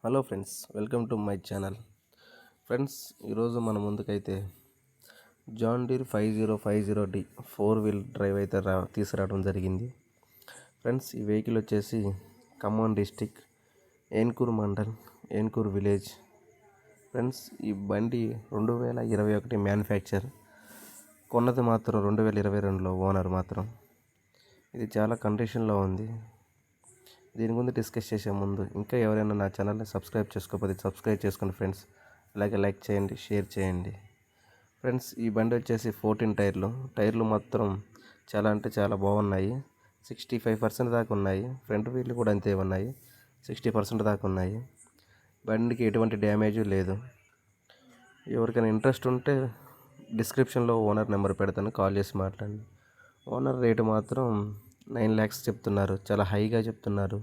Hello friends, welcome to my channel. Friends, ఈరోజు మన ముందుకైతే John Deere 5050D 4-wheel drive అయితే తీసుకురావడం జరిగింది. ఫ్రెండ్స్, ఈ వెహికల్ వచ్చేసి Khammam district, Enkuru mandal, Enkuru village. Friends, ఈ బండి 2021 మ్యానుఫ్యాక్చర్, కొన్నది మాత్రం 2022లో ఓనర్ మాత్రం. ఇది చాలా కండిషన్లో ఉంది. దీని గురించి డిస్కస్ చేసే ముందు ఇంకా ఎవరైనా నా ఛానల్ని సబ్స్క్రైబ్ చేసుకోకపోతే సబ్స్క్రైబ్ చేసుకోండి ఫ్రెండ్స్. అలాగే లైక్ చేయండి, షేర్ చేయండి. ఫ్రెండ్స్, ఈ బండి వచ్చేసి 14 టైర్లు మాత్రం చాలా అంటే చాలా బాగున్నాయి. 65% దాకా ఉన్నాయి. ఫ్రంట్ వీల్ కూడా అంతే ఉన్నాయి, 60% దాకా ఉన్నాయి. బండికి ఎటువంటి డ్యామేజ్ లేదు. ఎవరికైనా ఇంట్రెస్ట్ ఉంటే డిస్క్రిప్షన్లో ఓనర్ నెంబర్ పెడతాను, కాల్ చేసి మాట్లాడండి. ఓనర్ రేటు మాత్రం 9 lakhs చెప్తున్నారు, చాలా హైగా చెప్తున్నారు.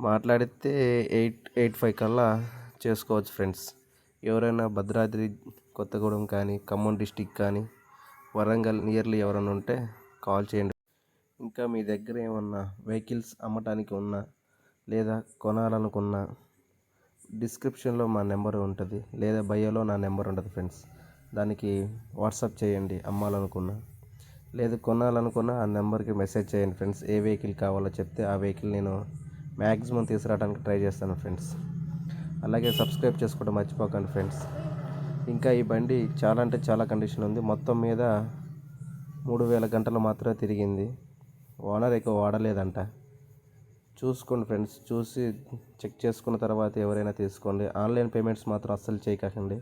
మాట్లాడితే 885 కల్లా చేసుకోవచ్చు ఫ్రెండ్స్. ఎవరైనా భద్రాద్రి కొత్తగూడెం కానీ, ఖమ్మం డిస్టిక్ కానీ, వరంగల్ నియర్లీ ఎవరైనా ఉంటే కాల్ చేయండి. ఇంకా మీ దగ్గర ఏమన్నా వెహికల్స్ అమ్మటానికి ఉన్నా లేదా కొనాలనుకున్నా డిస్క్రిప్షన్లో మా నెంబర్ ఉంటుంది, లేదా బయోలో నా నెంబర్ ఉంటుంది ఫ్రెండ్స్. దానికి వాట్సాప్ చేయండి అమ్మాలనుకున్నా, లేదు కొనాలనుకున్నా ఆ నెంబర్కి మెసేజ్ చేయండి ఫ్రెండ్స్. ఏ వెహికల్ కావాలో చెప్తే ఆ వెహికల్ నేను మ్యాక్సిమం తీసుకురావడానికి ట్రై చేస్తాను ఫ్రెండ్స్. అలాగే సబ్స్క్రైబ్ చేసుకోవడం మర్చిపోకండి ఫ్రెండ్స్. ఇంకా ఈ బండి చాలా అంటే చాలా కండిషన్ ఉంది. మొత్తం మీద 3000 గంటలు మాత్రమే తిరిగింది. ఓనర్ ఎక్కువ వాడలేదంట. చూసుకోండి ఫ్రెండ్స్, చూసి చెక్ చేసుకున్న తర్వాత ఎవరైనా తీసుకోండి. ఆన్లైన్ పేమెంట్స్ మాత్రం అస్సలు చేయకండి.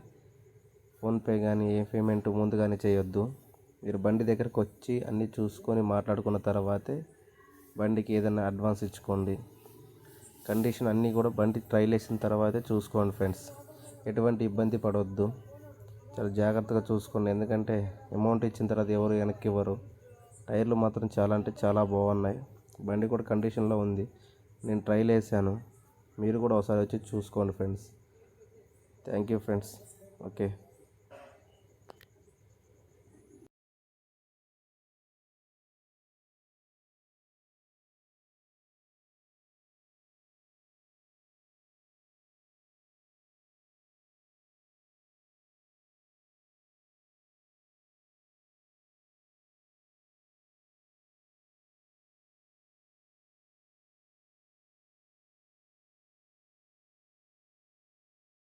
ఫోన్పే కానీ ఏ పేమెంట్ ముందుగానే చేయొద్దు. మీరు బండి దగ్గరకు వచ్చి అన్నీ చూసుకొని మాట్లాడుకున్న తర్వాతే బండికి ఏదైనా అడ్వాన్స్ ఇచ్చుకోండి. కండిషన్ అన్నీ కూడా బండి ట్రైల్ వేసిన తర్వాతే చూసుకోండి ఫ్రెండ్స్. ఎటువంటి ఇబ్బంది పడవద్దు, చాలా జాగ్రత్తగా చూసుకోండి. ఎందుకంటే అమౌంట్ ఇచ్చిన తర్వాత ఎవరు వెనక్కి ఇవ్వరు. టైర్లు మాత్రం చాలా అంటే చాలా బాగున్నాయి. బండి కూడా కండిషన్లో ఉంది. నేను ట్రైల్ వేసాను, మీరు కూడా ఒకసారి వచ్చి చూసుకోండి friends. Thank you friends. Okay.